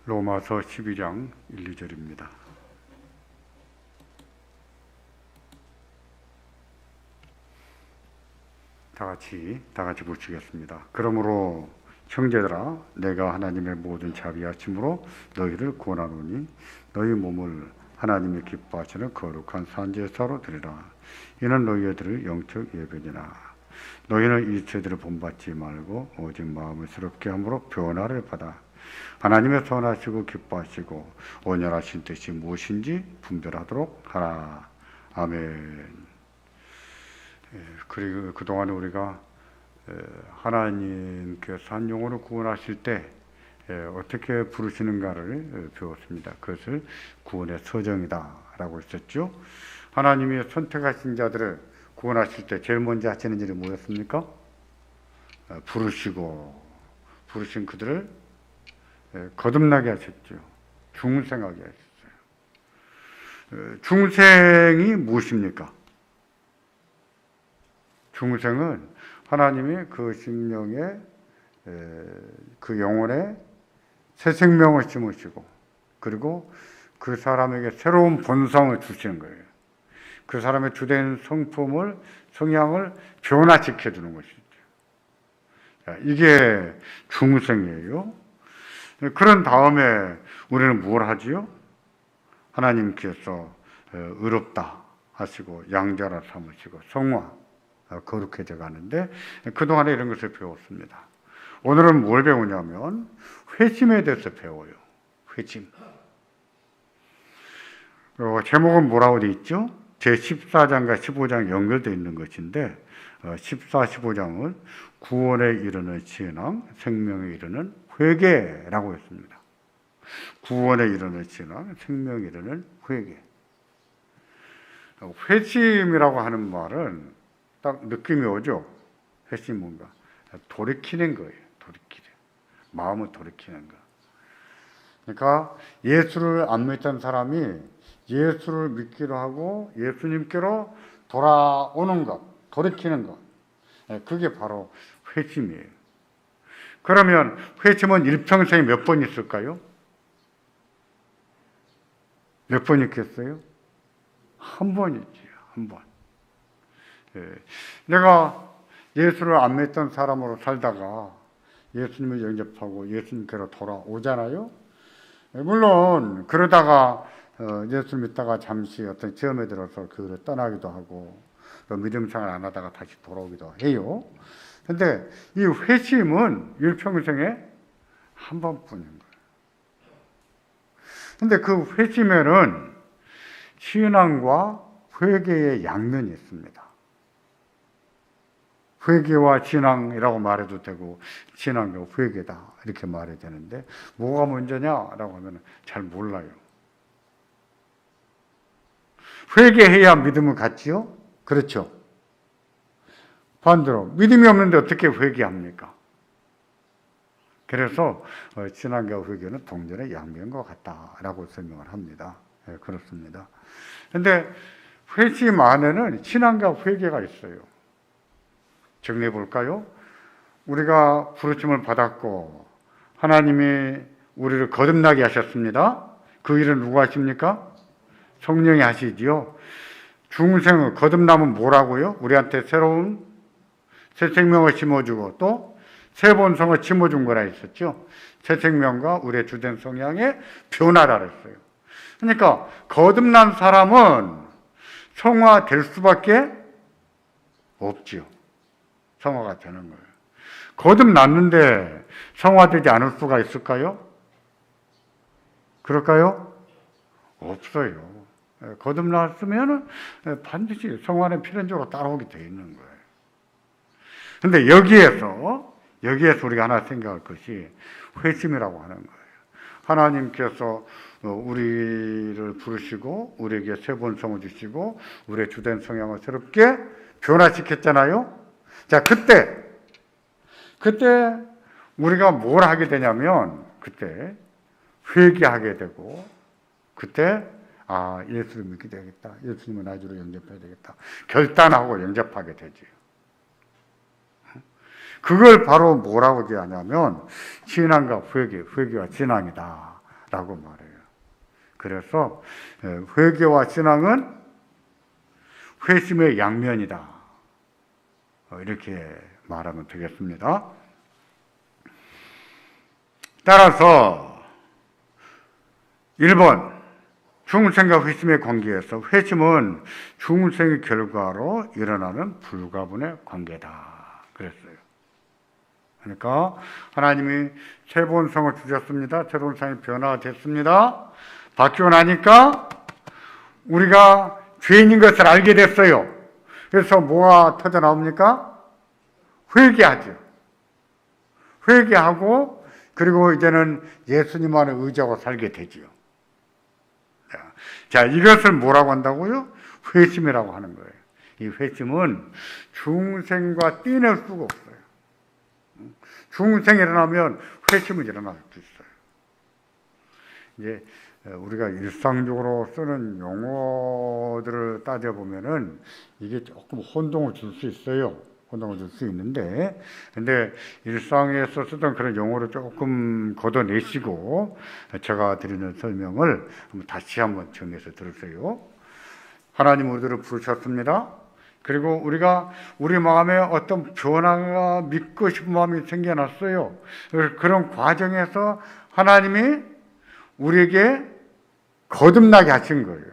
로마서 12장 1, 2절입니다. 다 같이 붙이겠습니다. 그러므로 형제들아, 내가 하나님의 모든 자비하심으로 너희를 구원하노니 너희 몸을 하나님의 기뻐하시는 거룩한 산제사로 드리라. 이는 너희들의 영적 예배니라. 너희는 이 세대를 본받지 말고 오직 마음을 새롭게 함으로 변화를 받아 하나님의 선하시고 기뻐하시고 온전하신 뜻이 무엇인지 분별하도록 하라. 아멘. 그리고 그동안 우리가 하나님께서 한 영혼을 구원하실 때 어떻게 부르시는가를 배웠습니다. 그것을 구원의 서정이다 라고 했었죠. 하나님이 선택하신 자들을 구원하실 때 제일 먼저 하시는 일이 뭐였습니까? 부르신 그들을 거듭나게 하셨죠. 중생하게 하셨어요. 중생이 무엇입니까? 중생은 하나님이 그 심령에 그 영혼에 새 생명을 심으시고 그리고 그 사람에게 새로운 본성을 주시는 거예요. 그 사람의 주된 성품을 성향을 변화시켜 주는 것이죠. 이게 중생이에요. 그런 다음에 우리는 뭘 하지요? 하나님께서 의롭다 하시고 양자라 삼으시고 성화 거룩해져 가는데 그동안에 이런 것을 배웠습니다. 오늘은 뭘 배우냐면 회심에 대해서 배워요. 회심. 제목은 뭐라고 되어 있죠? 제14장과 15장 연결되어 있는 것인데 14, 15장은 구원에 이르는 신앙, 생명에 이르는 회개라고 했습니다. 구원에 이르는 신앙, 생명에 이르는 회개. 회심이라고 하는 말은 딱 느낌이 오죠? 회심 뭔가 돌이키는 거예요. 돌이키는 마음을 돌이키는 거. 그러니까 예수를 안 믿던 사람이 예수를 믿기로 하고 예수님께로 돌아오는 것, 돌이키는 것. 그게 바로 회심이에요. 그러면 회심은 일평생에 몇 번 있을까요? 몇 번 있겠어요? 한 번 있지요. 한 번. 내가 예수를 안 믿던 사람으로 살다가 예수님을 영접하고 예수님께로 돌아오잖아요. 물론 그러다가 예수 믿다가 잠시 어떤 시험에 들어서 그를 떠나기도 하고 또 믿음 생활 안 하다가 다시 돌아오기도 해요. 근데 이 회심은 일평생에 한 번뿐인 거예요. 근데 그 회심에는 신앙과 회개의 양면이 있습니다. 회개와 신앙이라고 말해도 되고 신앙과 회개다 이렇게 말해야 되는데 뭐가 먼저냐라고 하면 잘 몰라요. 회개해야 믿음을 갖지요? 그렇죠. 반대로 믿음이 없는데 어떻게 회개합니까? 그래서 신앙과 회개는 동전의 양면과 같다라고 설명을 합니다. 네, 그렇습니다. 그런데 회심 안에는 신앙과 회개가 있어요. 정리해 볼까요? 우리가 부르심을 받았고 하나님이 우리를 거듭나게 하셨습니다. 그 일은 누가 하십니까? 성령이 하시지요. 중생을 거듭나면 뭐라고요? 우리한테 새로운 새 생명을 심어주고 또 새 본성을 심어준 거라 했었죠. 새 생명과 우리의 주된 성향의 변화라 했어요. 그러니까 거듭난 사람은 성화될 수밖에 없지요. 성화가 되는 거예요. 거듭났는데 성화되지 않을 수가 있을까요? 그럴까요? 없어요. 거듭났으면 반드시 성화는 필연적으로 따라오게 되어 있는 거예요. 그런데 여기에서 우리가 하나 생각할 것이 회심이라고 하는 거예요. 하나님께서 우리를 부르시고 우리에게 새 본성을 주시고 우리의 주된 성향을 새롭게 변화시켰잖아요. 자, 그때 우리가 뭘 하게 되냐면 그때 회개하게 되고 그때 예수를 믿게 되겠다. 예수님을 나주로 영접해야 되겠다. 결단하고 영접하게 되죠. 그걸 바로 뭐라고 얘기하냐면 신앙과 회개와 신앙이다 라고 말해요. 그래서 회개와 신앙은 회심의 양면이다. 이렇게 말하면 되겠습니다. 따라서 1번 중생과 회심의 관계에서 회심은 중생의 결과로 일어나는 불가분의 관계다 그랬어요. 그러니까 하나님이 새로운 성을 주셨습니다. 새로운 성이 변화됐습니다. 바뀌고 나니까 우리가 죄인인 것을 알게 됐어요. 그래서 뭐가 터져 나옵니까? 회개하죠. 회개하고 그리고 이제는 예수님만을 의지하고 살게 되지요. 자, 이것을 뭐라고 한다고요? 회심이라고 하는 거예요. 이 회심은 중생과 떼낼 수가 없어요. 중생이 일어나면 회심은 일어날 수 있어요. 이제 우리가 일상적으로 쓰는 용어들을 따져보면은 이게 조금 혼동을 줄 수 있어요. 혼동을 줄 수 있는데, 근데 일상에서 쓰던 그런 용어를 조금 걷어내시고 제가 드리는 설명을 다시 한번 정해서 들으세요. 하나님 우리들을 부르셨습니다. 그리고 우리가 우리 마음에 어떤 변화가 믿고 싶은 마음이 생겨났어요. 그런 과정에서 하나님이 우리에게 거듭나게 하신 거예요.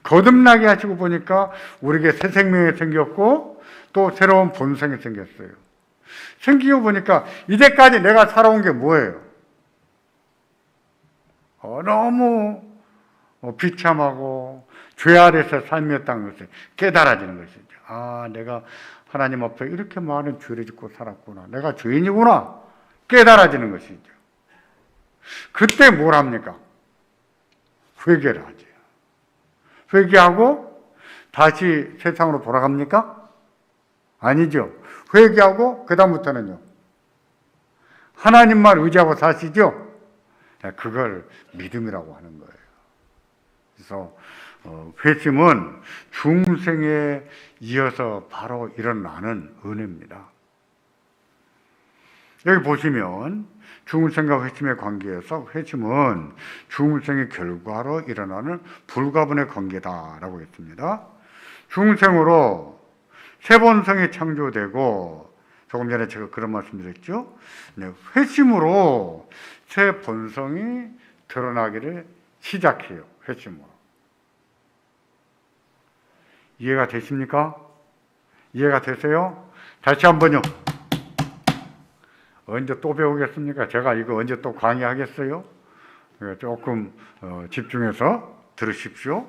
거듭나게 하시고 보니까 우리에게 새 생명이 생겼고 또 새로운 본성이 생겼어요. 생기고 보니까 이제까지 내가 살아온 게 뭐예요? 너무 비참하고 죄 아래서 삶이었다는 것을 깨달아지는 것이죠. 아, 내가 하나님 앞에 이렇게 많은 죄를 짓고 살았구나. 내가 죄인이구나. 깨달아지는 것이죠. 그때 뭘 합니까? 회개를 하죠. 회개하고 다시 세상으로 돌아갑니까? 아니죠. 회개하고 그 다음부터는요. 하나님만 의지하고 사시죠. 그걸 믿음이라고 하는 거예요. 그래서 회심은 중생에 이어서 바로 일어나는 은혜입니다. 여기 보시면 중생과 회심의 관계에서 회심은 중생의 결과로 일어나는 불가분의 관계다라고 했습니다. 중생으로 새 본성이 창조되고 조금 전에 제가 그런 말씀드렸죠. 회심으로 새 본성이 드러나기를 시작해요. 회심으로. 이해가 되십니까? 이해가 되세요? 다시 한번요. 언제 또 배우겠습니까? 제가 이거 언제 또 강의하겠어요? 조금 집중해서 들으십시오.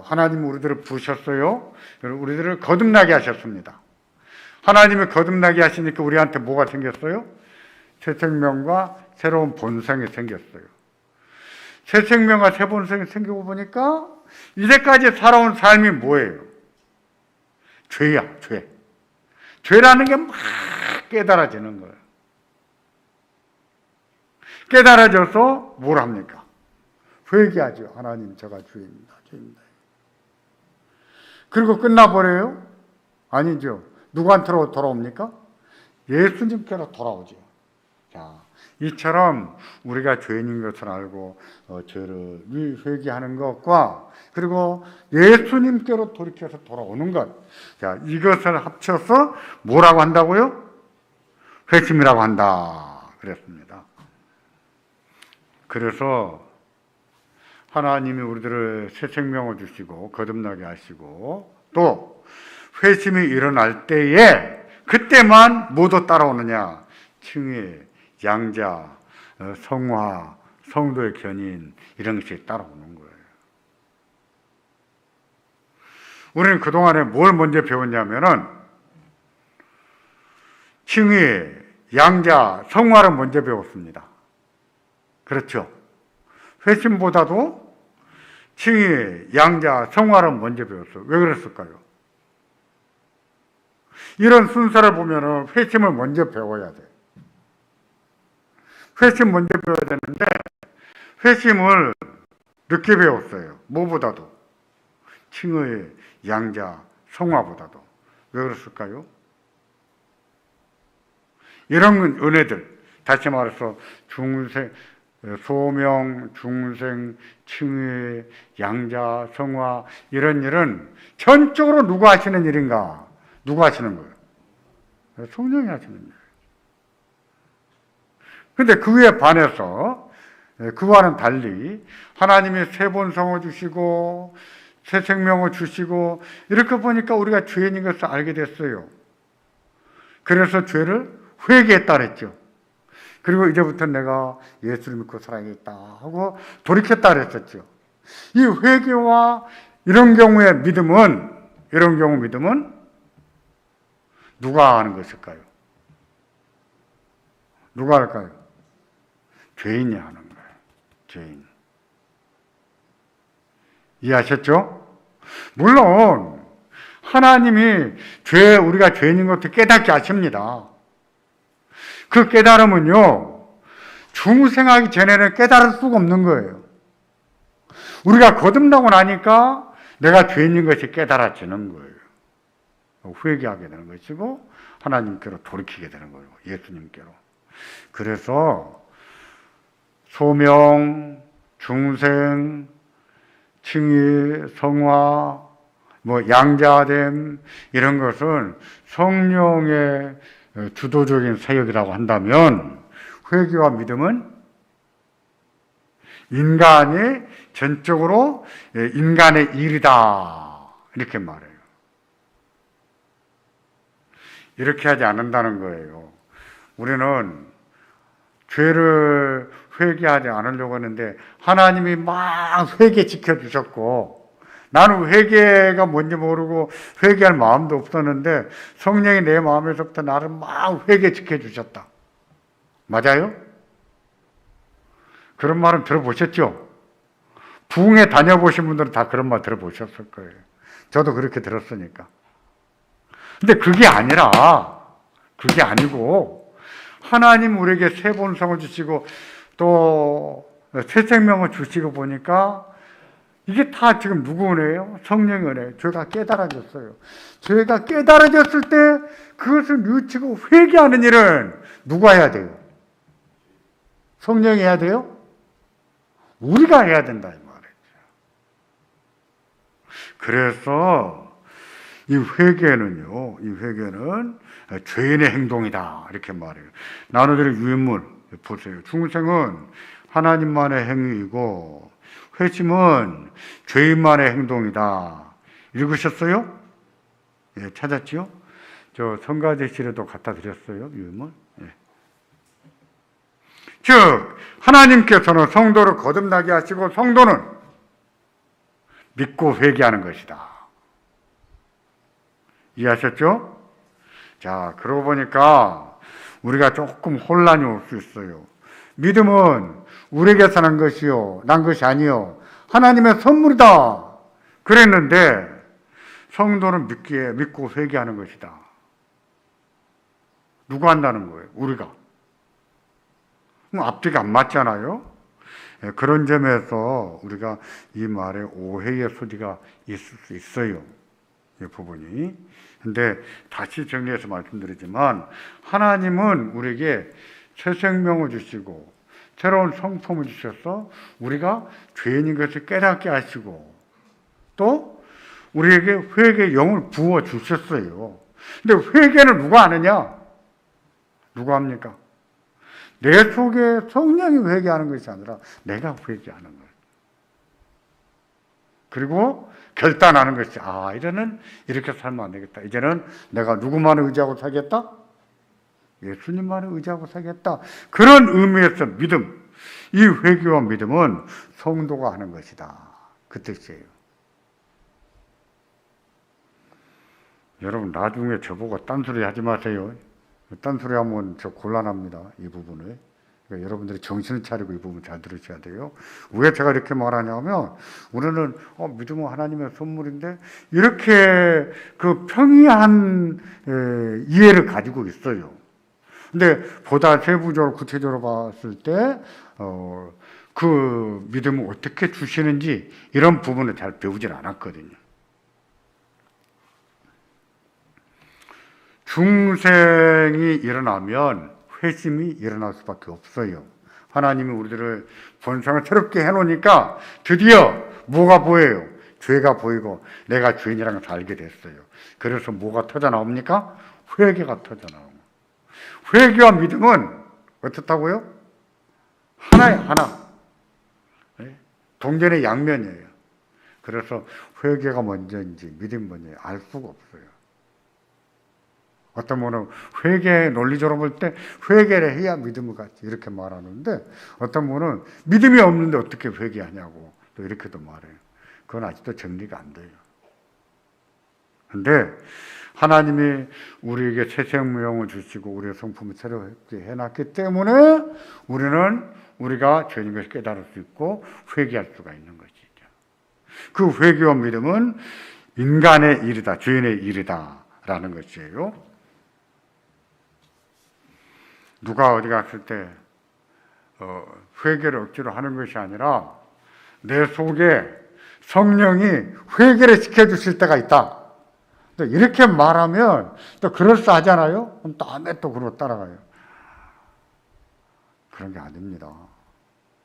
하나님 우리들을 부르셨어요. 우리들을 거듭나게 하셨습니다. 하나님이 거듭나게 하시니까 우리한테 뭐가 생겼어요? 새 생명과 새로운 본성이 생겼어요. 새 생명과 새 본성이 생기고 보니까 이제까지 살아온 삶이 뭐예요? 죄야, 죄. 죄라는 게 막 깨달아지는 거예요. 깨달아져서 뭘 합니까? 회개하죠. 하나님, 제가 죄입니다. 죄입니다. 그리고 끝나버려요? 아니죠. 누구한테로 돌아옵니까? 예수님께로 돌아오죠. 자, 이처럼 우리가 죄인인 것을 알고 죄를 회개하는 것과 그리고 예수님께로 돌이켜서 돌아오는 것. 자, 이것을 합쳐서 뭐라고 한다고요? 회심이라고 한다. 그랬습니다. 그래서 하나님이 우리들을 새 생명을 주시고 거듭나게 하시고 또 회심이 일어날 때에 그때만 모두 따라오느냐? 칭의, 양자, 성화, 성도의 견인 이런 것이 따라오는 거예요. 우리는 그동안에 뭘 먼저 배웠냐면은 칭의, 양자, 성화를 먼저 배웠습니다. 그렇죠. 회심보다도 칭의, 양자, 성화를 먼저 배웠어요. 왜 그랬을까요? 이런 순서를 보면은 회심을 먼저 배워야 돼. 회심 먼저 배워야 되는데 회심을 늦게 배웠어요. 뭐보다도 칭의, 양자, 성화보다도. 왜 그랬을까요? 이런 은혜들, 다시 말해서 중생 소명, 중생, 칭의, 양자, 성화 이런 일은 전적으로 누가 하시는 일인가? 누가 하시는 거예요? 성령이 하시는 일이에요. 근데 그에 반해서 그와는 달리 하나님이 새 본성을 주시고 새 생명을 주시고 이렇게 보니까 우리가 죄인인 것을 알게 됐어요. 그래서 죄를 회개했다 그랬죠. 그리고 이제부터 내가 예수를 믿고 살아야겠다 하고 돌이켰다 그랬었죠. 이 회개와 이런 경우 믿음은 누가 하는 것일까요? 누가 할까요? 죄인이 하는 거예요. 죄인. 이해하셨죠? 물론 하나님이 우리가 죄인인 것도 깨닫게 하십니다. 그 깨달음은요, 중생하기 전에는 깨달을 수가 없는 거예요. 우리가 거듭나고 나니까 내가 죄인인 것이 깨달아지는 거예요. 회개하게 되는 것이고 하나님께로 돌이키게 되는 거예요. 예수님께로. 그래서 소명, 중생, 칭의, 성화, 양자됨 이런 것은 성령의 주도적인 사역이라고 한다면 회개와 믿음은 인간이 전적으로 인간의 일이다 이렇게 말해요. 이렇게 하지 않는다는 거예요. 우리는 죄를 회개하지 않으려고 하는데 하나님이 막 회개 지켜주셨고 나는 회개가 뭔지 모르고 회개할 마음도 없었는데 성령이 내 마음에서부터 나를 막 회개 지켜주셨다. 맞아요? 그런 말은 들어보셨죠? 부흥회 다녀보신 분들은 다 그런 말 들어보셨을 거예요. 저도 그렇게 들었으니까. 근데 그게 아니고 하나님 우리에게 새 본성을 주시고 또 새 생명을 주시고 보니까 이게 다 지금 누구 은혜예요? 성령의 은혜예요. 죄가 깨달아졌어요. 죄가 깨달아졌을 때 그것을 뉘우치고 회개하는 일은 누가 해야 돼요? 성령이 해야 돼요? 우리가 해야 된다 이 말이죠. 그래서 이 회개는 죄인의 행동이다 이렇게 말해요. 나누들의 유인물 보세요. 중생은 하나님만의 행위이고 회심은 죄인만의 행동이다. 읽으셨어요? 예, 찾았지요? 저 성가대실에도 갖다 드렸어요. 유인물. 예. 즉 하나님께서는 성도를 거듭나게 하시고 성도는 믿고 회개하는 것이다. 이해하셨죠? 자, 그러고 보니까 우리가 조금 혼란이 올 수 있어요. 믿음은 우리에게서 난 것이요, 난 것이 아니요, 하나님의 선물이다. 그랬는데 성도는 믿고 회개하는 것이다. 누가 한다는 거예요? 우리가. 앞뒤가 안 맞잖아요. 그런 점에서 우리가 이 말에 오해의 소지가 있을 수 있어요. 이 부분이. 근데 다시 정리해서 말씀드리지만 하나님은 우리에게 새 생명을 주시고 새로운 성품을 주셔서 우리가 죄인인 것을 깨닫게 하시고 또 우리에게 회개의 영을 부어 주셨어요. 근데 회개는 누가 하느냐? 누가 합니까? 내 속에 성령이 회개하는 것이 아니라 내가 회개하는 거예요. 그리고 결단하는 것이 이제는 이렇게 살면 안 되겠다. 이제는 내가 누구만을 의지하고 살겠다? 예수님만을 의지하고 살겠다. 그런 의미에서 믿음, 이 회개와 믿음은 성도가 하는 것이다. 그 뜻이에요. 여러분 나중에 저보고 딴소리 하지 마세요. 딴소리 하면 저 곤란합니다. 이 부분을. 그러니까 여러분들이 정신을 차리고 이 부분 잘 들으셔야 돼요. 왜 제가 이렇게 말하냐면 우리는 믿음은 하나님의 선물인데 이렇게 그 평이한 이해를 가지고 있어요. 근데 보다 세부적으로 구체적으로 봤을 때 그 믿음을 어떻게 주시는지 이런 부분을 잘 배우질 않았거든요. 중생이 일어나면 회심이 일어날 수밖에 없어요. 하나님이 우리들을 본성을 새롭게 해놓으니까 드디어 뭐가 보여요? 죄가 보이고 내가 죄인이라는 것을 알게 됐어요. 그래서 뭐가 터져 나옵니까? 회개가 터져 나옵니다. 회개와 믿음은 어떻다고요? 하나예요, 하나. 동전의 양면이에요. 그래서 회개가 먼저인지 믿음이 먼저인지 알 수가 없어요. 어떤 분은 회개 논리적으로 볼 때 회개를 해야 믿음을 갖지 이렇게 말하는데, 어떤 분은 믿음이 없는데 어떻게 회개하냐고 또 이렇게도 말해요. 그건 아직도 정리가 안 돼요. 근데 하나님이 우리에게 새 생명을 주시고 우리의 성품을 새롭게 해놨기 때문에 우리는 우리가 죄인 것을 깨달을 수 있고 회개할 수가 있는 것이죠. 그 회개와 믿음은 인간의 일이다, 죄인의 일이다 라는 것이에요. 누가 어디 갔을 때 회개를 억지로 하는 것이 아니라 내 속에 성령이 회개를 시켜주실 때가 있다. 또 이렇게 말하면 또 그럴싸하잖아요. 그럼 다음에 또 그러고 따라가요. 그런 게 아닙니다.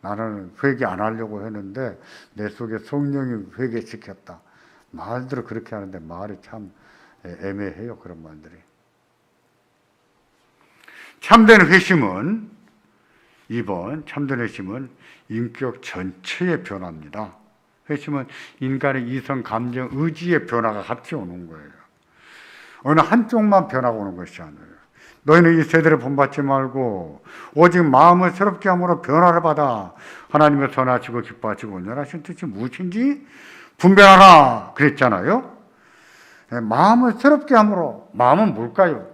나는 회개 안 하려고 했는데 내 속에 성령이 회개시켰다. 말대로 그렇게 하는데 말이 참 애매해요. 그런 말들이. 참된 회심은 2번 참된 회심은 인격 전체의 변화입니다. 회심은 인간의 이성, 감정, 의지의 변화가 같이 오는 거예요. 어느 한쪽만 변화가 오는 것이 아니에요. 너희는 이 세대를 본받지 말고 오직 마음을 새롭게 함으로 변화를 받아 하나님의 선하시고 기뻐하시고 온전하신 뜻이 무엇인지 분별하라 그랬잖아요. 마음을 새롭게 함으로. 마음은 뭘까요?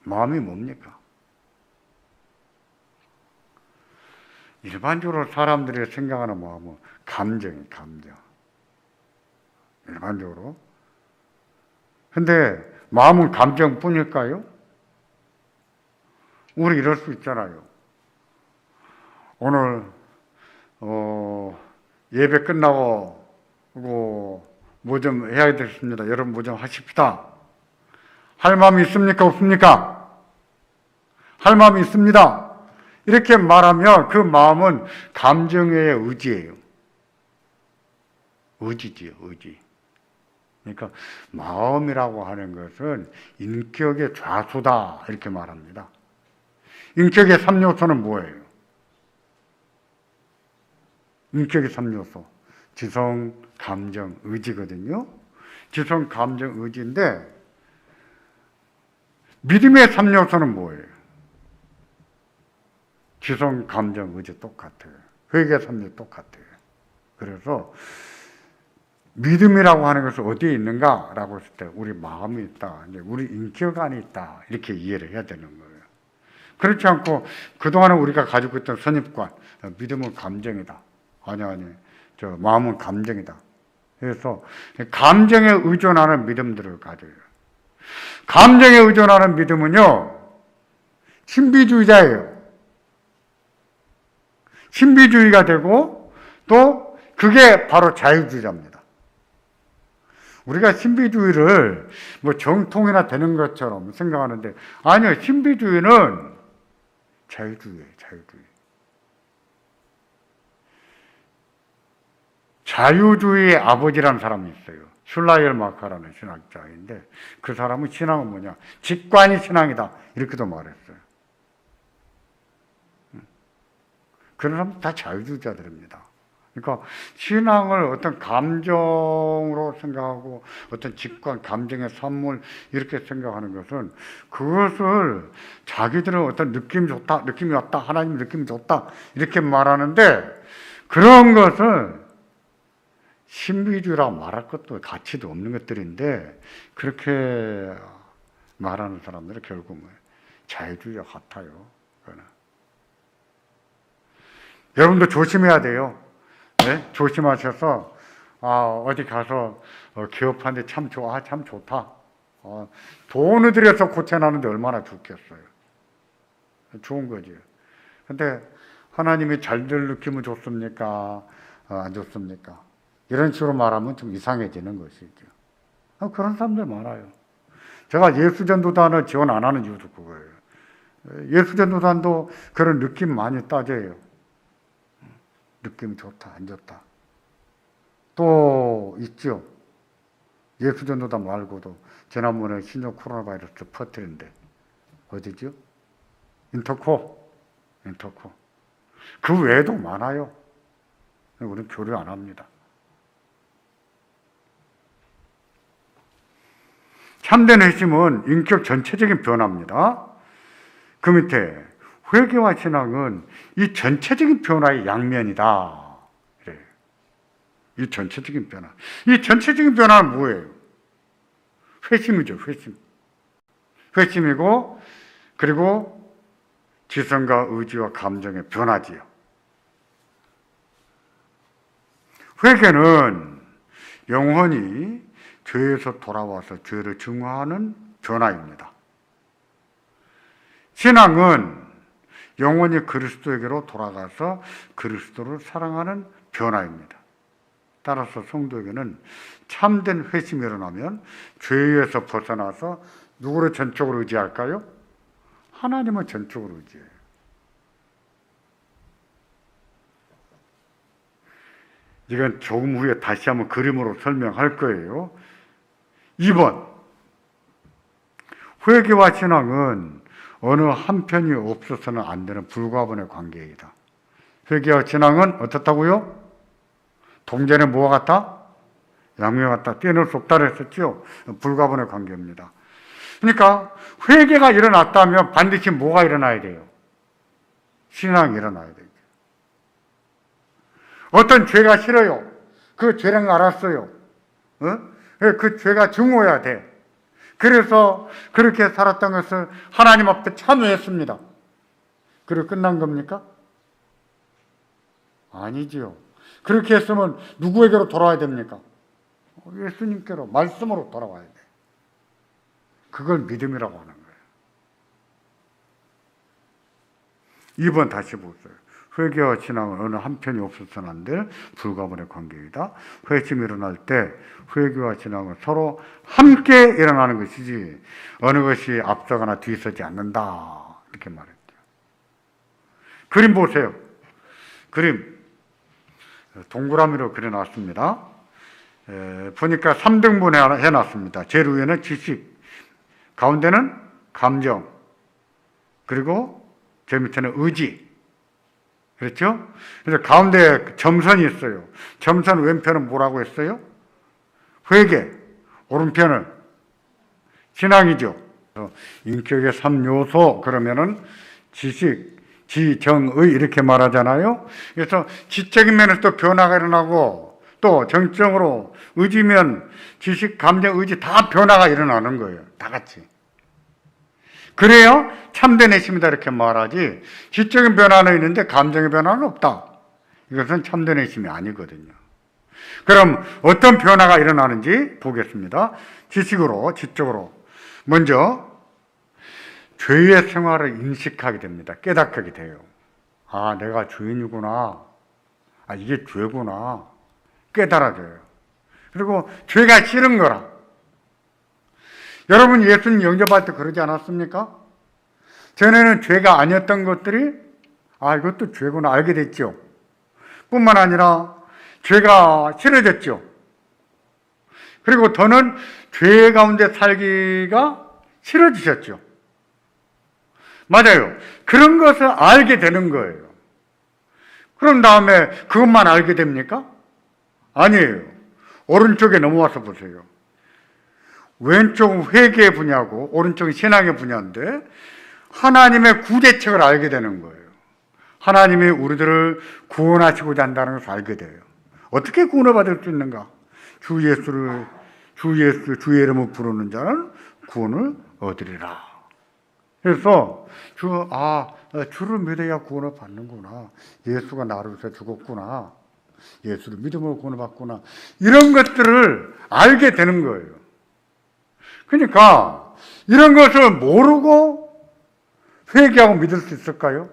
마음이 뭡니까? 일반적으로 사람들이 생각하는 마음은 감정이에요. 감정. 일반적으로. 근데 마음은 감정뿐일까요? 우리 이럴 수 있잖아요. 오늘 예배 끝나고 뭐 좀 해야 되겠습니다. 여러분 뭐 좀 하십시다. 할 마음이 있습니까? 없습니까? 할 마음이 있습니다. 이렇게 말하면 그 마음은 감정의 의지예요. 의지지요, 의지. 그러니까 마음이라고 하는 것은 인격의 좌수다 이렇게 말합니다. 인격의 3요소는 뭐예요? 인격의 3요소. 지성, 감정, 의지거든요. 지성, 감정, 의지인데 믿음의 3요소는 뭐예요? 지성, 감정, 의지 똑같아요. 회개 3요소 똑같아요. 그래서 믿음이라고 하는 것은 어디에 있는가라고 했을 때 우리 마음이 있다, 이제 우리 인격 안에 있다 이렇게 이해를 해야 되는 거예요. 그렇지 않고 그동안에 우리가 가지고 있던 선입관, 믿음은 감정이다. 아니, 저 마음은 감정이다. 그래서 감정에 의존하는 믿음들을 가져요. 감정에 의존하는 믿음은요, 신비주의자예요. 신비주의가 되고 또 그게 바로 자유주의자입니다. 우리가 신비주의를 뭐 정통이나 되는 것처럼 생각하는데 아니요, 신비주의는 자유주의예요. 자유주의. 자유주의의 아버지라는 사람이 있어요. 슐라이얼 마카라는 신학자인데 그 사람은 신앙은 뭐냐? 직관이 신앙이다. 이렇게도 말했어요. 그런 사람은 다 자유주의자들입니다. 그러니까 신앙을 어떤 감정으로 생각하고 어떤 직관, 감정의 산물 이렇게 생각하는 것은 그것을 자기들은 어떤 느낌이 좋다, 느낌이 왔다, 하나님 느낌이 좋다 이렇게 말하는데 그런 것은 신비주의라고 말할 것도 가치도 없는 것들인데 그렇게 말하는 사람들은 결국은 자유주의와 같아요. 그거는. 여러분도 조심해야 돼요. 네? 조심하셔서 어디 가서 개업하는데 참 좋아, 참 좋다. 돈을 들여서 고쳐나는데 얼마나 좋겠어요. 좋은 거지. 근데 하나님이 잘들 느끼면 좋습니까? 안 좋습니까? 이런 식으로 말하면 좀 이상해지는 것이죠. 그런 사람들 많아요. 제가 예수전도단을 지원 안 하는 이유도 그거예요. 예수전도단도 그런 느낌 많이 따져요. 느낌 좋다, 안 좋다. 또 있죠. 예수전도단 말고도 지난번에 신종 코로나 바이러스 퍼뜨린데 어디죠? 인터코. 그 외에도 많아요. 우리는 교류 안 합니다. 참된 회심은 인격 전체적인 변화입니다. 그 밑에 회개와 신앙은 이 전체적인 변화의 양면이다. 그래요. 이 전체적인 변화. 이 전체적인 변화는 뭐예요? 회심이죠, 회심. 회심이고, 그리고 지성과 의지와 감정의 변화지요. 회개는 영혼이 죄에서 돌아와서 죄를 증오하는 변화입니다. 신앙은 영혼이 그리스도에게로 돌아가서 그리스도를 사랑하는 변화입니다. 따라서 성도에게는 참된 회심이 일어나면 죄에서 벗어나서 누구를 전적으로 의지할까요? 하나님을 전적으로 의지해요. 이건 조금 후에 다시 한번 그림으로 설명할 거예요. 2번, 회개와 신앙은 어느 한편이 없어서는 안 되는 불가분의 관계이다. 회개와 신앙은 어떻다고요? 동전에 뭐가 같다? 양면 같다. 떼놓을 수 없다고 했었죠. 불가분의 관계입니다. 그러니까 회개가 일어났다면 반드시 뭐가 일어나야 돼요? 신앙이 일어나야 돼요. 어떤 죄가 싫어요. 그 죄를 알았어요. 그 죄가 증오해야 돼. 그래서 그렇게 살았던 것을 하나님 앞에 참여했습니다. 그리고 끝난 겁니까? 아니지요. 그렇게 했으면 누구에게로 돌아와야 됩니까? 예수님께로, 말씀으로 돌아와야 돼. 그걸 믿음이라고 하는 거예요. 2번 다시 보세요. 회개와 신앙은 어느 한편이 없어서는 안 될 불가분의 관계이다. 회심이 일어날 때 회개와 신앙은 서로 함께 일어나는 것이지 어느 것이 앞서거나 뒤서지 않는다. 이렇게 말했죠. 그림 보세요. 그림 동그라미로 그려놨습니다. 보니까 3등분 해놨습니다. 제일 위에는 지식, 가운데는 감정, 그리고 제 밑에는 의지. 그렇죠? 그래서 가운데 점선이 있어요. 점선 왼편은 뭐라고 했어요? 회개. 오른편은 신앙이죠. 인격의 3요소 그러면은 지식, 지정의 이렇게 말하잖아요. 그래서 지적인 면에서 또 변화가 일어나고 또 정적으로 의지면 지식, 감정, 의지 다 변화가 일어나는 거예요. 다 같이. 그래야 참된 회심이다 이렇게 말하지 지적인 변화는 있는데 감정의 변화는 없다. 이것은 참된 회심이 아니거든요. 그럼 어떤 변화가 일어나는지 보겠습니다. 지식으로, 지적으로. 먼저 죄의 생활을 인식하게 됩니다. 깨닫게 돼요. 아, 내가 죄인이구나. 아, 이게 죄구나. 깨달아져요. 그리고 죄가 싫은 거라. 여러분 예수님 영접할 때 그러지 않았습니까? 전에는 죄가 아니었던 것들이 아, 이것도 죄구나 알게 됐죠. 뿐만 아니라 죄가 싫어졌죠. 그리고 더는 죄 가운데 살기가 싫어지셨죠. 맞아요. 그런 것을 알게 되는 거예요. 그런 다음에 그것만 알게 됩니까? 아니에요. 오른쪽에 넘어와서 보세요. 왼쪽은 회개의 분야고 오른쪽은 신앙의 분야인데 하나님의 구제책을 알게 되는 거예요. 하나님이 우리들을 구원하시고자 한다는 것을 알게 돼요. 어떻게 구원을 받을 수 있는가? 주 이름을 부르는 자는 구원을 얻으리라. 그래서 주를 믿어야 구원을 받는구나. 예수가 나를 위해서 죽었구나. 예수를 믿음으로 구원을 받구나. 이런 것들을 알게 되는 거예요. 그러니까 이런 것을 모르고 회개하고 믿을 수 있을까요?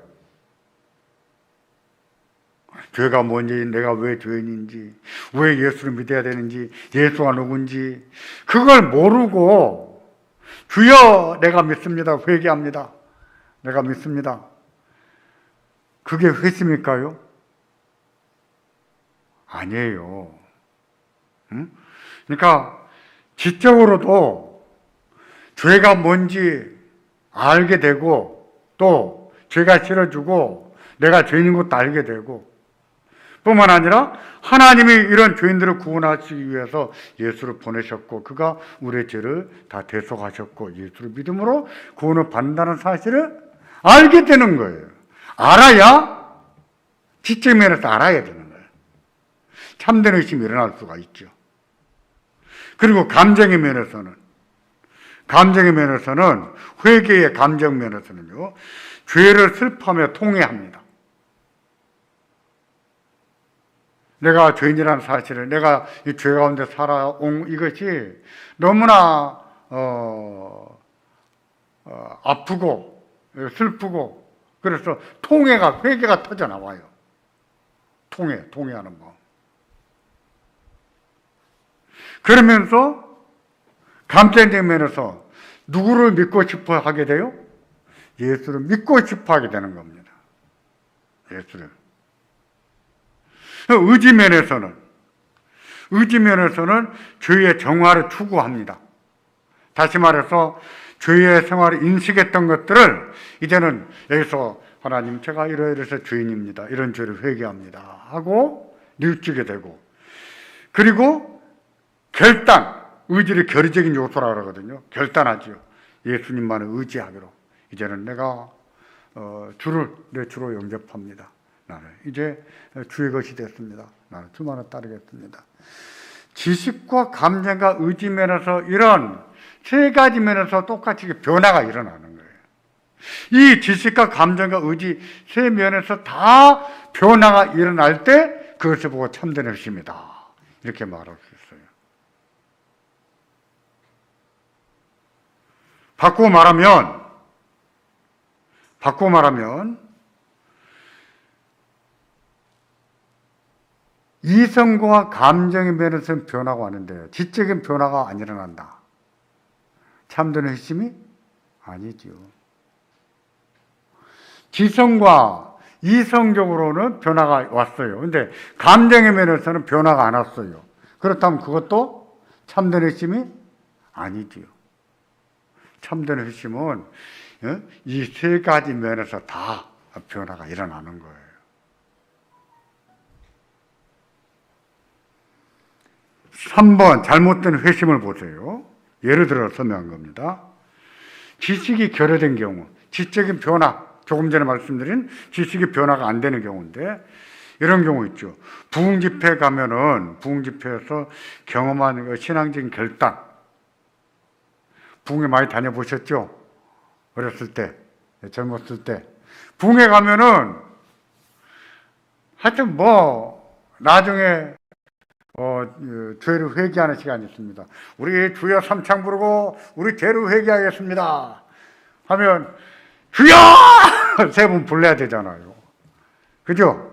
죄가 뭔지, 내가 왜 죄인인지, 왜 예수를 믿어야 되는지, 예수가 누군지 그걸 모르고 주여 내가 믿습니다. 회개합니다. 내가 믿습니다. 그게 회심일까요? 아니에요. 응? 그러니까 지적으로도 죄가 뭔지 알게 되고 또 죄가 싫어지고 내가 죄인인 것도 알게 되고 뿐만 아니라 하나님이 이런 죄인들을 구원하시기 위해서 예수를 보내셨고 그가 우리의 죄를 다 대속하셨고 예수를 믿음으로 구원을 받는다는 사실을 알게 되는 거예요. 알아야 지적 면에서 알아야 되는 거예요. 참된 의심이 일어날 수가 있죠. 그리고 감정의 면에서는 회개의 감정 면에서는요. 죄를 슬퍼하며 통회합니다. 내가 죄인이라는 사실을 내가 이 죄 가운데 살아온 이것이 너무나 아프고 슬프고 그래서 회개가 터져 나와요. 통회하는 법. 그러면서 감정적 면에서 누구를 믿고 싶어 하게 돼요? 예수를 믿고 싶어 하게 되는 겁니다. 예수를. 의지 면에서는 죄의 정화를 추구합니다. 다시 말해서 죄의 생활을 인식했던 것들을 이제는 여기서 하나님 제가 이러이러해서 죄인입니다. 이런 죄를 회개합니다. 하고 뉘우치게 되고 그리고 의지를 결의적인 요소라 그러거든요. 결단하지요. 예수님만을 의지하기로. 이제는 내가 내 주로 영접합니다. 나는 이제 주의 것이 됐습니다. 나는 주만을 따르겠습니다. 지식과 감정과 의지 면에서 이런 세 가지 면에서 똑같이 변화가 일어나는 거예요. 이 지식과 감정과 의지 세 면에서 다 변화가 일어날 때 그것을 보고 참된 의심이다. 이렇게 말할 수 있어요. 바꾸고 말하면 이성과 감정의 면에서는 변화가 왔는데 지적인 변화가 안 일어난다. 참된 회심이 아니지요. 지성과 이성적으로는 변화가 왔어요. 근데 감정의 면에서는 변화가 안 왔어요. 그렇다면 그것도 참된 회심이 아니지요. 참된 회심은 이 세 가지 면에서 다 변화가 일어나는 거예요. 삼 번 잘못된 회심을 보세요. 예를 들어 설명한 겁니다. 지식이 결여된 경우, 지적인 변화, 조금 전에 말씀드린 지식이 변화가 안 되는 경우인데 이런 경우 있죠. 부흥 집회 가면은 부흥 집회에서 경험한 신앙적인 결단, 부흥회 많이 다녀보셨죠? 어렸을 때, 젊었을 때. 부흥회 가면은 하여튼 나중에 죄를 회개하는 시간이 있습니다. 우리 주여 삼창 부르고 우리 죄를 회개하겠습니다. 하면 주여! 세 번 불러야 되잖아요. 그죠?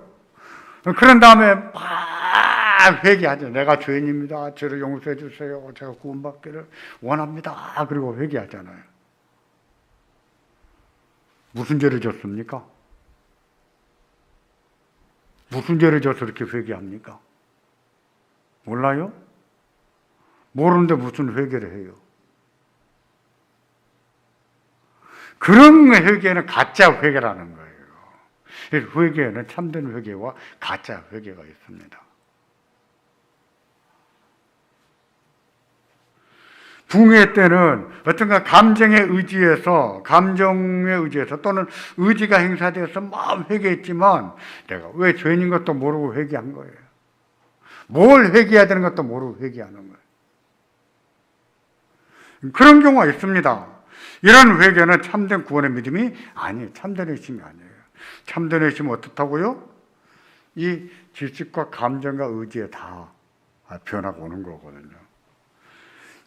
그런 다음에 막 회개하죠. 내가 죄인입니다. 죄를 용서해 주세요. 제가 구원받기를 원합니다. 그리고 회개하잖아요. 무슨 죄를 졌습니까? 무슨 죄를 져서 이렇게 회개합니까? 몰라요? 모르는데 무슨 회개를 해요? 그런 회개는 가짜 회개라는 거예요. 회개는 참된 회개와 가짜 회개가 있습니다. 부흥회 때는 어떤가 감정에 의지해서 또는 의지가 행사되어서 마음 회개했지만 내가 왜 죄인인 것도 모르고 회개한 거예요. 뭘 회개해야 되는 것도 모르고 회개하는 거예요. 그런 경우가 있습니다. 이런 회개는 참된 구원의 믿음이 아니에요. 참된 의심이 아니에요. 참된 의심은 어떻다고요? 이 지식과 감정과 의지에 다 변화가 오는 거거든요.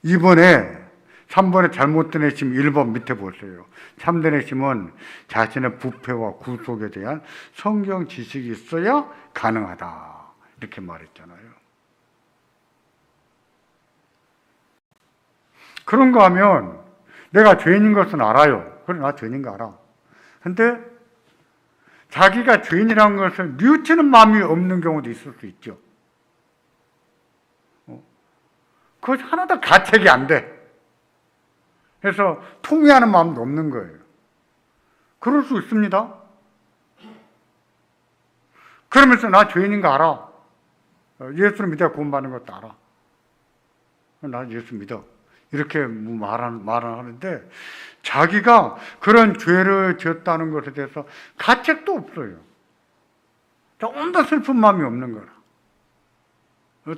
3번에 잘못된 의심 1번 밑에 보세요. 참된 의심은 자신의 부패와 구속에 대한 성경 지식이 있어야 가능하다. 이렇게 말했잖아요. 그런가 하면 내가 죄인인 것은 알아요. 그래, 나 죄인인 거 알아. 근데 자기가 죄인이라는 것을 뉘우치는 마음이 없는 경우도 있을 수 있죠. 그것이 하나도 가책이 안 돼. 그래서 통회하는 마음도 없는 거예요. 그럴 수 있습니다. 그러면서 나 죄인인 거 알아. 예수를 믿어 구원받는 것도 알아. 나 예수 믿어. 이렇게 말을 하는데 자기가 그런 죄를 지었다는 것에 대해서 가책도 없어요. 조금 더 슬픈 마음이 없는 거라.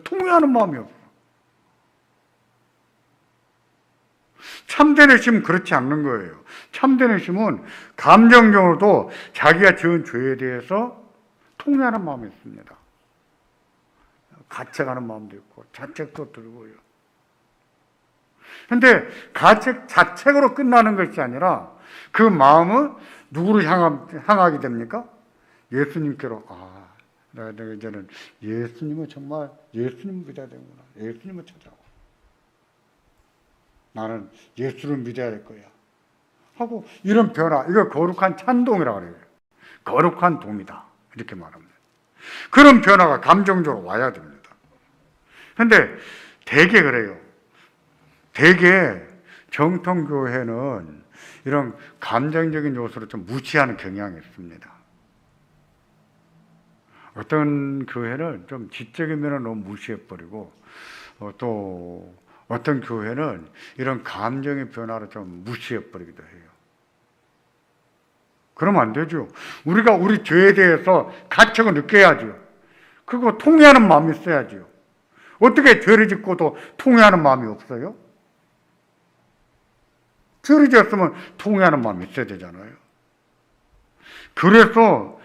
통회하는 마음이 없어. 참된 의심은 그렇지 않는 거예요. 참된 의심은 감정적으로도 자기가 지은 죄에 대해서 통회하는 마음이 있습니다. 가책하는 마음도 있고 자책도 들고요. 그런데 가책 자책으로 끝나는 것이 아니라 그 마음은 누구를 향하게 됩니까? 예수님께로. 내가 이제는 예수님을 정말 예수님을 믿어야 되는구나. 예수님을 찾아와. 나는 예수를 믿어야 될 거야. 하고 이런 변화, 이거 거룩한 찬동이라고 그래요. 거룩한 동이다. 이렇게 말합니다. 그런 변화가 감정적으로 와야 됩니다. 그런데 대개 그래요. 대개 정통교회는 이런 감정적인 요소를 좀 무시하는 경향이 있습니다. 어떤 교회는 좀 지적인 면을 너무 무시해버리고 또 어떤 교회는 이런 감정의 변화를 좀 무시해버리기도 해요. 그러면 안 되죠. 우리가 우리 죄에 대해서 가책을 느껴야죠. 그거 통회하는 마음이 있어야죠. 어떻게 죄를 짓고도 통회하는 마음이 없어요? 죄를 지었으면 통회하는 마음이 있어야 되잖아요. 그래서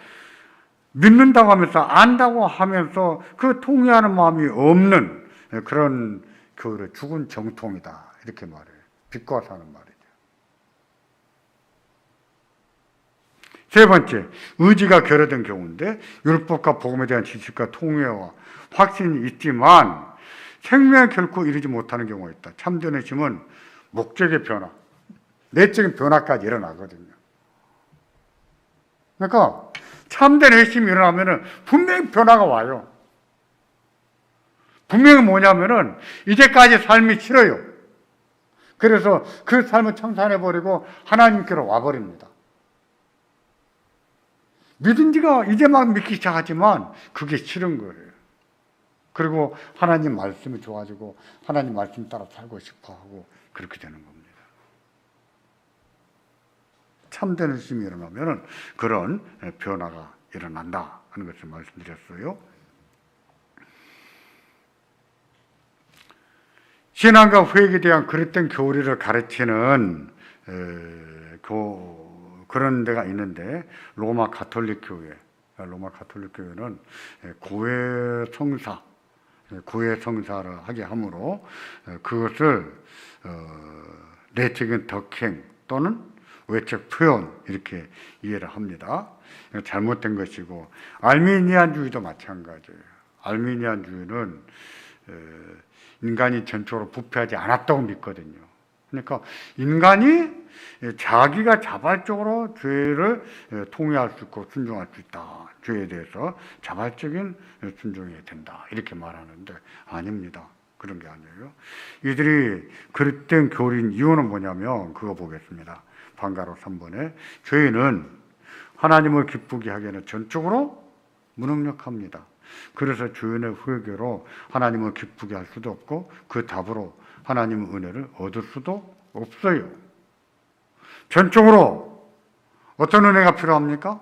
믿는다고 하면서 안다고 하면서 그 통회하는 마음이 없는 그런 교회를 죽은 정통이다. 이렇게 말해요. 비꼬아서 하는 말이죠. 세 번째, 의지가 결여된 경우인데 율법과 복음에 대한 지식과 통회와 확신이 있지만 생명에 결코 이르지 못하는 경우가 있다. 참된 의심은 목적의 변화, 내적인 변화까지 일어나거든요. 그러니까 참된 의심이 일어나면 분명히 변화가 와요. 분명히 뭐냐면은 이제까지 삶이 싫어요. 그래서 그 삶을 청산해버리고 하나님께로 와버립니다. 믿은 지가 이제 막 믿기 시작하지만 그게 싫은 거예요. 그리고 하나님 말씀이 좋아지고 하나님 말씀 따라 살고 싶어 하고 그렇게 되는 겁니다. 참된 의심이 일어나면 그런 변화가 일어난다 하는 것을 말씀드렸어요. 신앙과 회개에 대한 그릇된 교리를 가르치는 그런 데가 있는데 로마 가톨릭 교회는 구회 성사를 하게 하므로 그것을 내적인 덕행 또는 외적 표현 이렇게 이해를 합니다. 잘못된 것이고 알미니안주의도 마찬가지예요. 알미니안주의는 인간이 전적으로 부패하지 않았다고 믿거든요. 그러니까 인간이 자기가 자발적으로 죄를 통회할 수 있고 순종할 수 있다. 죄에 대해서 자발적인 순종해야 된다. 이렇게 말하는데 아닙니다. 그런 게 아니에요. 이들이 그릇된 교리인 이유는 뭐냐면 그거 보겠습니다. 방가로 3번에 죄인은 하나님을 기쁘게 하기에는 전적으로 무능력합니다. 그래서 죄인의 회개로 하나님을 기쁘게 할 수도 없고 그 답으로 하나님의 은혜를 얻을 수도 없어요. 전적으로 어떤 은혜가 필요합니까?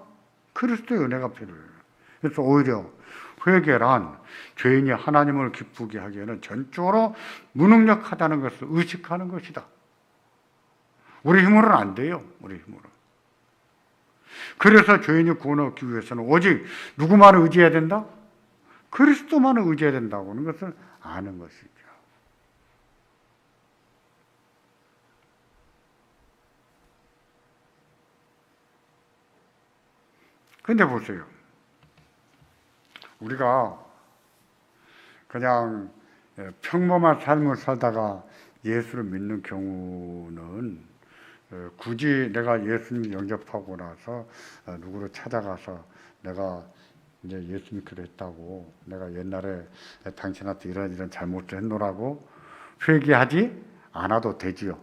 그리스도의 은혜가 필요해요. 그래서 오히려 회개란 죄인이 하나님을 기쁘게 하기에는 전적으로 무능력하다는 것을 의식하는 것이다. 우리 힘으로는 안 돼요. 우리 힘으로. 그래서 죄인이 구원을 얻기 위해서는 오직 누구만을 의지해야 된다? 그리스도만을 의지해야 된다고 하는 것을 아는 것이죠. 근데 보세요. 우리가 그냥 평범한 삶을 살다가 예수를 믿는 경우는 굳이 내가 예수님 영접하고 나서 누구를 찾아가서 내가 이제 예수 믿기로 했다고 내가 옛날에 당신한테 이런 잘못을 했노라고 회개하지 않아도 되지요.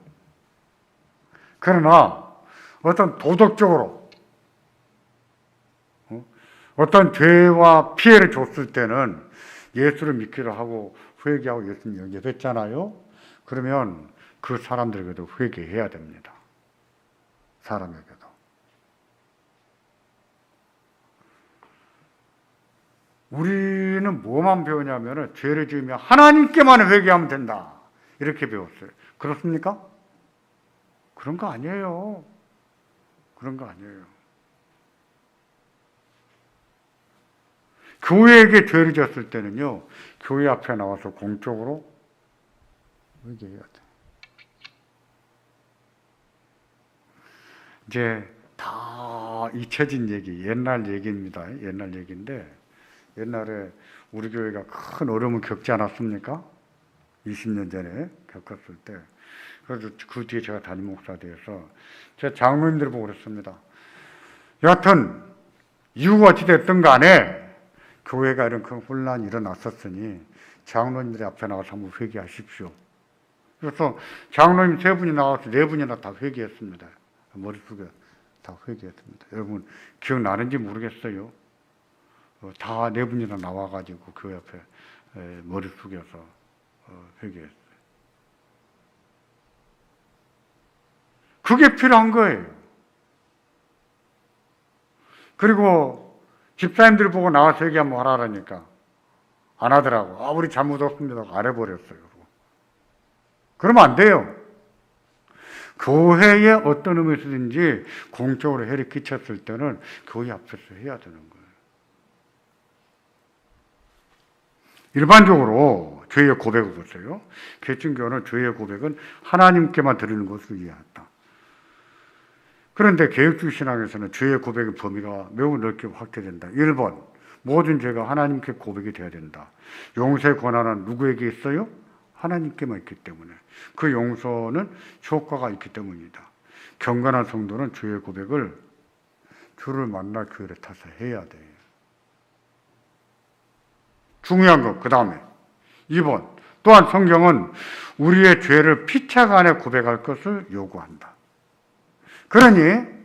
그러나 어떤 도덕적으로 어떤 죄와 피해를 줬을 때는 예수를 믿기로 하고 회개하고 예수님 영접했잖아요. 그러면 그 사람들에게도 회개해야 됩니다. 사람에게도. 우리는 뭐만 배우냐면 죄를 지으면 하나님께만 회개하면 된다. 이렇게 배웠어요. 그렇습니까? 그런 거 아니에요. 그런 거 아니에요. 교회에게 죄를 졌을 때는요, 교회 앞에 나와서 공적으로 회개해야 돼. 이제 다 잊혀진 얘기, 옛날 얘기입니다. 옛날 얘기인데, 옛날에 우리 교회가 큰 어려움을 겪지 않았습니까? 20년 전에 겪었을 때. 그래서 그 뒤에 제가 담임 목사 되어서 제가 장로님들 보고 그랬습니다. 여하튼 이유가 어찌됐든 간에 교회가 이런 큰 혼란이 일어났었으니 장로님들이 앞에 나가서 한번 회개하십시오. 그래서 장로님 3분이 나와서 4분이나 다 회개했습니다. 머릿속에 다 회개했습니다. 여러분 기억나는지 모르겠어요. 다 4분이나 나와가지고 교회 앞에 머리 숙여서 회개했어요. 그게 필요한 거예요. 그리고 집사님들 보고 나와서 얘기 한번 하라니까 안 하더라고. 우리 잘못 없습니다. 안 해버렸어요. 그러면 안 돼요. 교회에 어떤 의미에서든지 공적으로 해를 끼쳤을 때는 교회 앞에서 해야 되는 거예요. 일반적으로 죄의 고백을 보세요. 개신교는 죄의 고백은 하나님께만 드리는 것을 이해한다. 그런데 개혁주의 신앙에서는 죄의 고백의 범위가 매우 넓게 확대된다. 1번, 모든 죄가 하나님께 고백이 되어야 된다. 용서의 권한은 누구에게 있어요? 하나님께만 있기 때문에. 그 용서는 효과가 있기 때문이다. 경건한 성도는 죄의 고백을 주를 만나 교회를 타서 해야 돼. 중요한 것, 그 다음에 2번, 또한 성경은 우리의 죄를 피차 간에 고백할 것을 요구한다. 그러니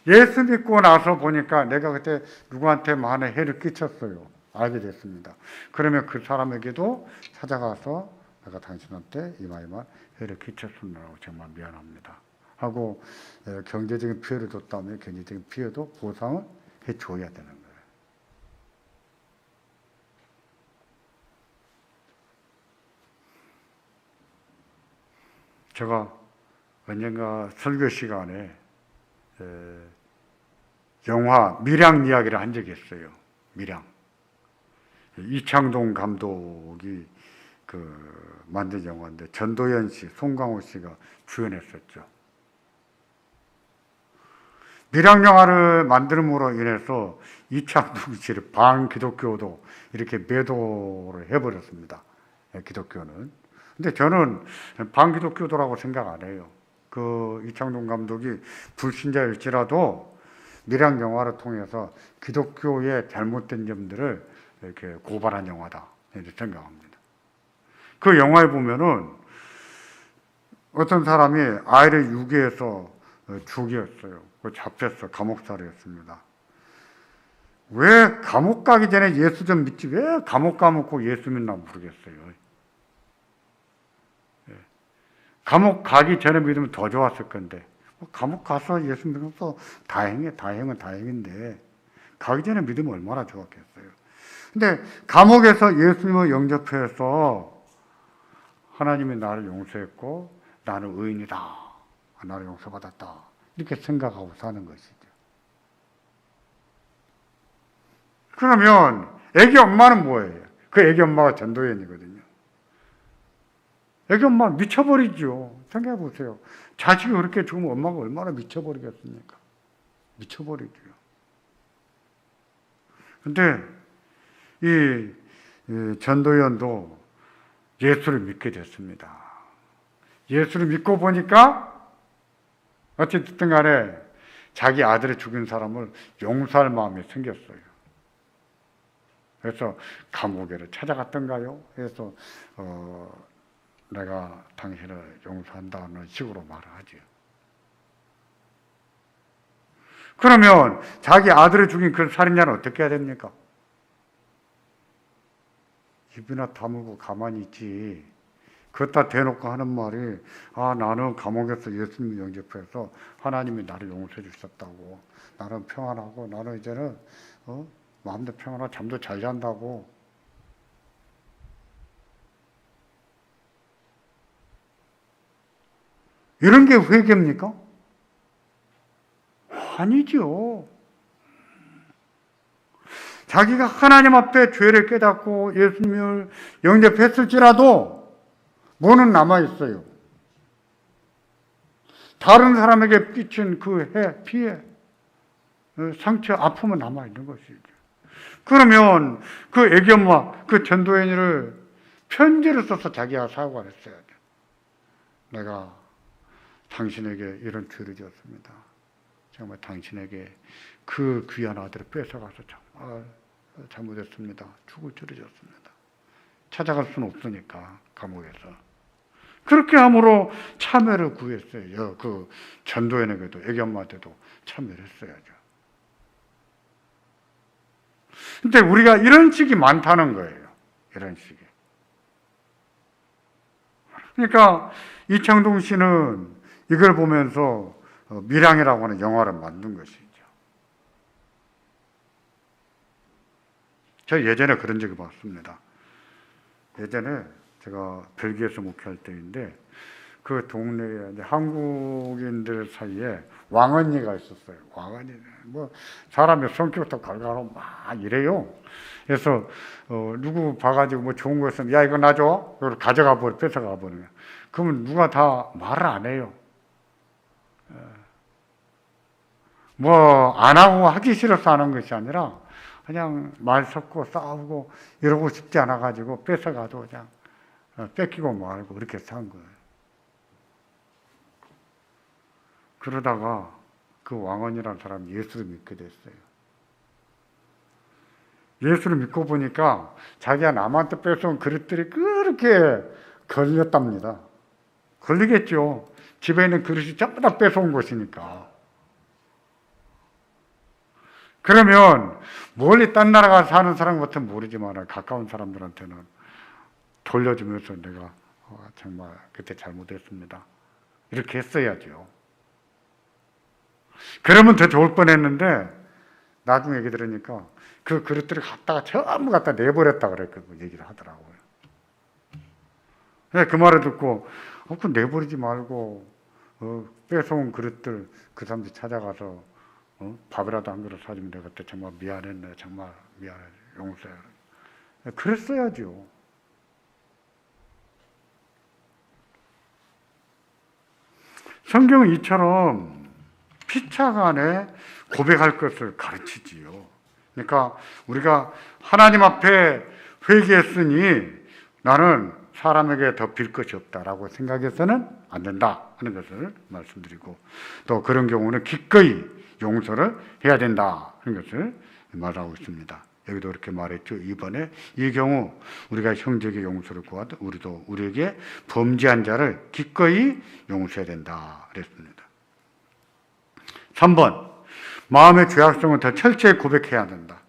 예수 믿고 나서 보니까 내가 그때 누구한테 많은 해를 끼쳤어요. 알게 됐습니다. 그러면 그 사람에게도 찾아가서 내가 당신한테 이만 해를 끼쳤습니다라고 정말 미안합니다 하고 경제적인 피해를 줬다면 경제적인 피해도 보상을 해줘야 되는 거예요. 제가 언젠가 설교 시간에 영화 밀양 이야기를 한 적이 있어요. 밀양. 이창동 감독이 만든 영화인데 전도연 씨, 송강호 씨가 주연했었죠. 밀양 영화를 만듦으로 인해서 이창동 씨를 반기독교도 이렇게 매도를 해버렸습니다. 기독교는. 근데 저는 반기독교도라고 생각 안 해요. 그 이창동 감독이 불신자일지라도 밀양 영화를 통해서 기독교의 잘못된 점들을 이렇게 고발한 영화다 이렇게 생각합니다. 그 영화에 보면은 어떤 사람이 아이를 유기해서 죽였어요. 잡혔어. 감옥살이였습니다. 왜 감옥 가기 전에 예수 좀 믿지 왜 감옥 가놓고 예수 믿나 모르겠어요. 감옥 가기 전에 믿으면 더 좋았을 건데 감옥 가서 예수 믿어서 다행은 다행인데 가기 전에 믿으면 얼마나 좋았겠어요. 근데 감옥에서 예수님을 영접해서 하나님이 나를 용서했고 나는 의인이다. 나를 용서받았다. 이렇게 생각하고 사는 것이죠. 그러면 애기 엄마는 뭐예요? 그 애기 엄마가 전도연이거든요. 애기 엄마 미쳐버리죠. 생각해 보세요. 자식이 그렇게 죽으면 엄마가 얼마나 미쳐버리겠습니까? 미쳐버리죠. 근데 이 전도연도 예수를 믿게 됐습니다. 예수를 믿고 보니까 어쨌든 간에 자기 아들을 죽인 사람을 용서할 마음이 생겼어요. 그래서 감옥에를 찾아갔던가요? 그래서 내가 당신을 용서한다는 식으로 말을 하죠. 그러면 자기 아들을 죽인 그 살인자는 어떻게 해야 됩니까? 입이나 다물고 가만히 있지. 그것다 대놓고 하는 말이 나는 감옥에서 예수님 영접해서 하나님이 나를 용서해 주셨다고, 나는 평안하고, 나는 이제는 마음도 평안하고 잠도 잘 잔다고. 이런 게 회개입니까? 아니죠. 자기가 하나님 앞에 죄를 깨닫고 예수님을 영접했을지라도 뭐는 남아있어요. 다른 사람에게 끼친 그 피해, 상처, 아픔은 남아있는 것이죠. 그러면 그 애기 엄마, 그 전도연이를 편지를 써서 자기가 사과를 했어야 돼. 내가 당신에게 이런 죄를 지었습니다. 정말 당신에게 그 귀한 아들을 뺏어가서 정말 잘못했습니다. 죽을 죄를 지었습니다. 찾아갈 수는 없으니까 감옥에서. 그렇게 함으로 참회를 구했어요. 그 전도연에게도 애기 엄마한테도 참회를 했어야죠. 근데 우리가 이런 식이 많다는 거예요. 이런 식이. 그러니까 이창동 씨는 이걸 보면서 밀양이라고 하는 영화를 만든 것이죠. 저 예전에 그런 적이 봤습니다. 예전에 제가 벨기에에서 목회할 때인데 그 동네에 이제 한국인들 사이에 왕언니가 있었어요. 왕언니 뭐 사람의 성격도 갈갈하고 막 이래요. 그래서 누구 봐가지고 뭐 좋은 거 있으면 야 이거 놔줘. 이걸 가져가 버려, 뺏어가 버려요. 그러면 누가 다 말을 안 해요. 뭐 안 하고 하기 싫어서 하는 것이 아니라 그냥 말 섞고 싸우고 이러고 싶지 않아 가지고 뺏어가도 그냥 뺏기고 말고 그렇게 산 거예요. 그러다가 그 왕언이라는 사람이 예수를 믿게 됐어요. 예수를 믿고 보니까 자기가 남한테 뺏어온 그릇들이 그렇게 걸렸답니다. 걸리겠죠. 집에 있는 그릇이 전부 다 뺏어온 것이니까. 그러면 멀리 딴 나라 가서 사는 사람한테는 모르지만 가까운 사람들한테는 돌려주면서 내가 정말 그때 잘못했습니다. 이렇게 했어야죠. 그러면 더 좋을 뻔했는데 나중에 얘기 들으니까 그 그릇들을 전부 갖다 내버렸다 그랬거든요. 얘기를 하더라고요. 그 말을 듣고 그 내버리지 말고 뺏어온 그릇들 그 사람들이 찾아가서 밥이라도 한 그릇 사주면 내가 그때 정말 미안했네. 정말 미안해. 용서해. 그랬어야죠. 성경은 이처럼 피차간에 고백할 것을 가르치지요. 그러니까 우리가 하나님 앞에 회개했으니 나는 사람에게 더 빌 것이 없다라고 생각해서는 안 된다 하는 것을 말씀드리고, 또 그런 경우는 기꺼이 용서를 해야 된다 하는 것을 말하고 있습니다. 여기도 그렇게 말했죠. 이번에 이 경우 우리가 형제에게 용서를 구하듯 우리도 우리에게 범죄한 자를 기꺼이 용서해야 된다 그랬습니다. 3번, 마음의 죄악성을 더 철저히 고백해야 된다.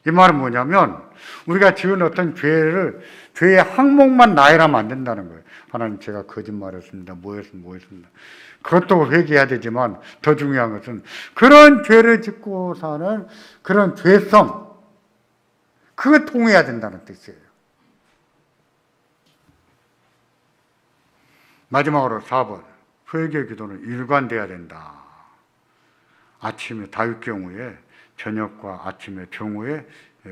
이 말은 뭐냐면 우리가 지은 어떤 죄의 항목만 나열하면 안 된다는 거예요. 하나님 제가 거짓말했습니다. 뭐했습니다. 그것도 회개해야 되지만 더 중요한 것은 그런 죄를 짓고 사는 그런 죄성, 그거 통해야 된다는 뜻이에요. 마지막으로 4번, 회개 기도는 일관돼야 된다. 아침에 다윗 경우에 저녁과 아침에 경우에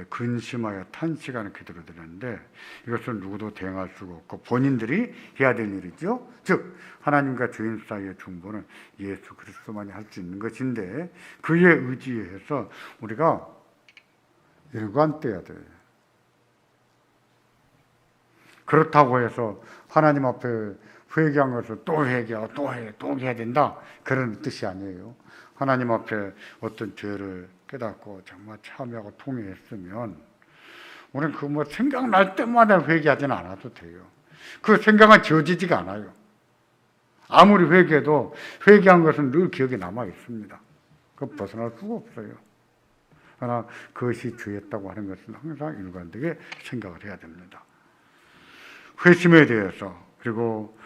근심하여 탄식하는 기도를 드렸는데 이것은 누구도 대응할 수가 없고 본인들이 해야 될 일이죠. 즉 하나님과 죄인 사이의 중보는 예수 그리스도만이 할 수 있는 것인데 그에 의지해서 우리가 일관돼야 돼요. 그렇다고 해서 하나님 앞에 회개한 것을 또 회개하고 또 해야 된다, 그런 뜻이 아니에요. 하나님 앞에 어떤 죄를 깨닫고 정말 참여하고 통회했으면 우리는 그 뭐 생각날 때마다 회개하지는 않아도 돼요. 그 생각은 지워지지가 않아요. 아무리 회개해도 회개한 것은 늘 기억에 남아 있습니다. 그 벗어날 수가 없어요. 그러나 그것이 죄였다고 하는 것은 항상 일관되게 생각을 해야 됩니다. 회심에 대해서, 그리고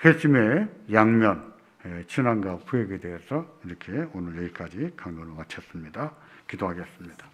회심의 양면, 진앙과 후회에 대해서 이렇게 오늘 여기까지 강론을 마쳤습니다. 기도하겠습니다.